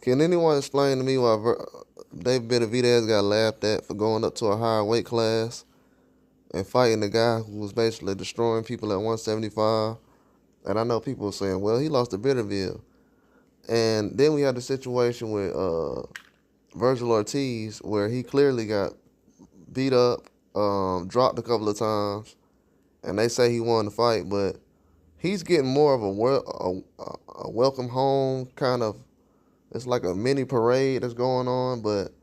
Can anyone explain to me why David Benavidez got laughed at for going up to a higher weight class and fighting the guy who was basically destroying people at 175? And I know people are saying, well, he lost to Benavidez. And then we had the situation with Vergil Ortiz where he clearly got beat up, dropped a couple of times, and they say he won the fight, but he's getting more of a welcome home kind of. It's like a mini parade that's going on, but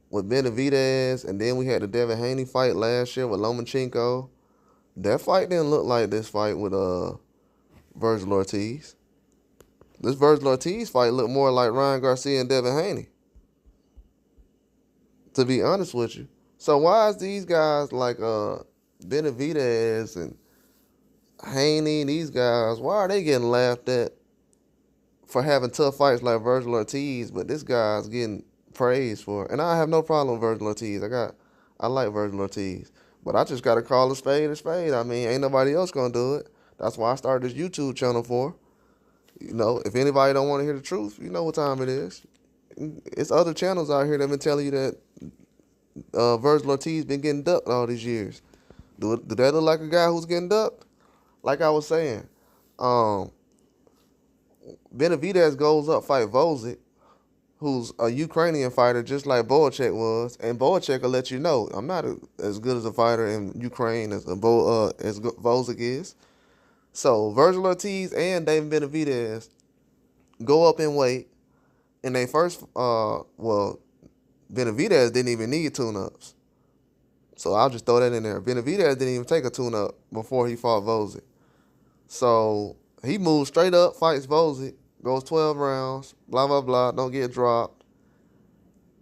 with Benavidez, and then we had the Devin Haney fight last year with Lomachenko. That fight didn't look like this fight with Vergil Ortiz. This Vergil Ortiz fight looked more like Ryan Garcia and Devin Haney, to be honest with you. So why is these guys like Benavidez and Haney, these guys, why are they getting laughed at for having tough fights like Vergil Ortiz, but this guy's getting praised for it? And I have no problem with Vergil Ortiz. I like Vergil Ortiz. But I just got to call a spade a spade. I mean, ain't nobody else going to do it. That's why I started this YouTube channel for. You know, if anybody don't want to hear the truth, you know what time it is. It's other channels out here that have been telling you that Vergil Ortiz been getting ducked all these years. Do that look like a guy who's getting ducked? Like I was saying, Benavidez goes up fight Vergil, who's a Ukrainian fighter just like Boacek was, and Boacek will let you know, I'm not as good as a fighter in Ukraine as Vergil is. So Vergil Ortiz and David Benavidez go up in weight, and they first, Benavidez didn't even need tune-ups. So I'll just throw that in there. Benavidez didn't even take a tune-up before he fought Vergil. So he moves straight up, fights Vergil, goes 12 rounds, blah, blah, blah, don't get dropped.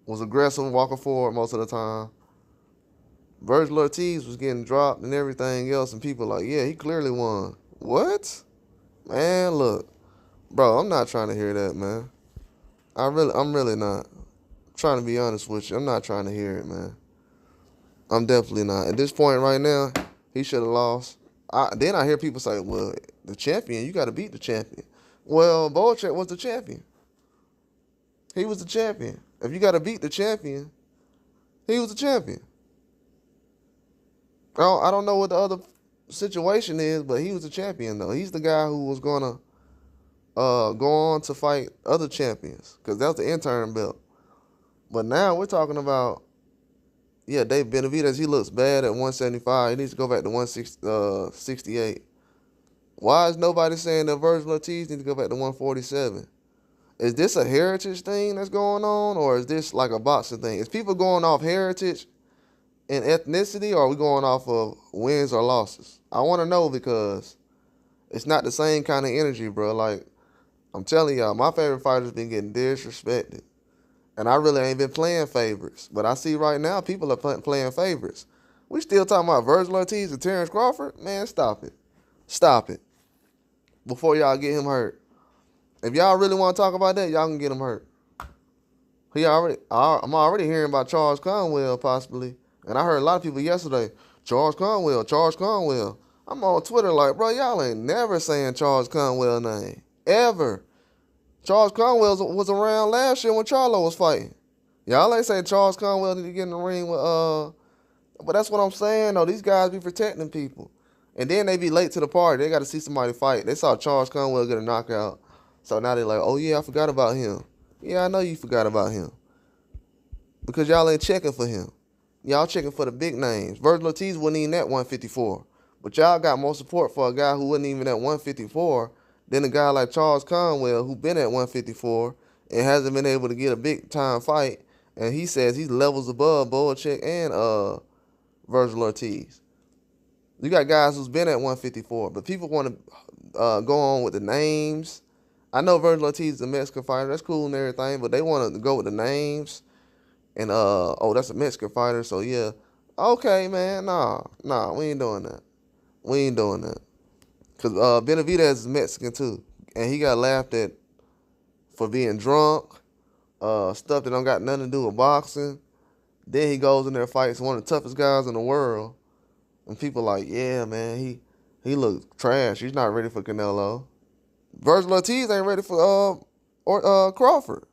Was aggressive, walking forward most of the time. Vergil Ortiz was getting dropped and everything else, and people like, yeah, he clearly won. What? Man, look. Bro, I'm not trying to hear that, man. I'm really not. I'm trying to be honest with you. I'm not trying to hear it, man. I'm definitely not. At this point right now, he should have lost. Then I hear people say, well, the champion, you got to beat the champion. Well, Boacek was the champion. He was the champion. If you got to beat the champion, he was the champion. I don't know what the other situation is, but he was the champion, though. He's the guy who was going to go on to fight other champions, because that was the interim belt. But now we're talking about, yeah, David Benavidez, he looks bad at 175. He needs to go back to 168. Why is nobody saying that Vergil Ortiz needs to go back to 147? Is this a heritage thing that's going on, or is this like a boxing thing? Is people going off heritage and ethnicity, or are we going off of wins or losses? I want to know, because it's not the same kind of energy, bro. Like, I'm telling y'all, my favorite fighters been getting disrespected. And I really ain't been playing favorites. But I see right now people are playing favorites. We still talking about Vergil Ortiz and Terrence Crawford? Man, stop it. Stop it. Before y'all get him hurt. If y'all really want to talk about that, y'all can get him hurt. I'm already hearing about Charles Conwell possibly. And I heard a lot of people yesterday, Charles Conwell. I'm on Twitter like, bro, y'all ain't never saying Charles Conwell's name. Ever. Charles Conwell was around last year when Charlo was fighting. Y'all ain't saying Charles Conwell need to get in the ring with, but that's what I'm saying, though. These guys be protecting people. And then they be late to the party. They got to see somebody fight. They saw Charles Conwell get a knockout. So now they're like, oh, yeah, I forgot about him. Yeah, I know you forgot about him. Because y'all ain't checking for him. Y'all checking for the big names. Vergil Ortiz wasn't even at 154. But y'all got more support for a guy who wasn't even at 154 than a guy like Charles Conwell, who been at 154 and hasn't been able to get a big-time fight. And he says he's levels above Boacek and Vergil Ortiz. You got guys who's been at 154, but people want to go on with the names. I know Vergil Ortiz is a Mexican fighter. That's cool and everything, but they want to go with the names. And, oh, that's a Mexican fighter, so yeah. Okay, man, nah, we ain't doing that. We ain't doing that. Because Benavidez is Mexican, too. And he got laughed at for being drunk, stuff that don't got nothing to do with boxing. Then he goes in there and fights one of the toughest guys in the world. And people like, yeah, man, he looks trash. He's not ready for Canelo. Vergil Ortiz ain't ready for Crawford.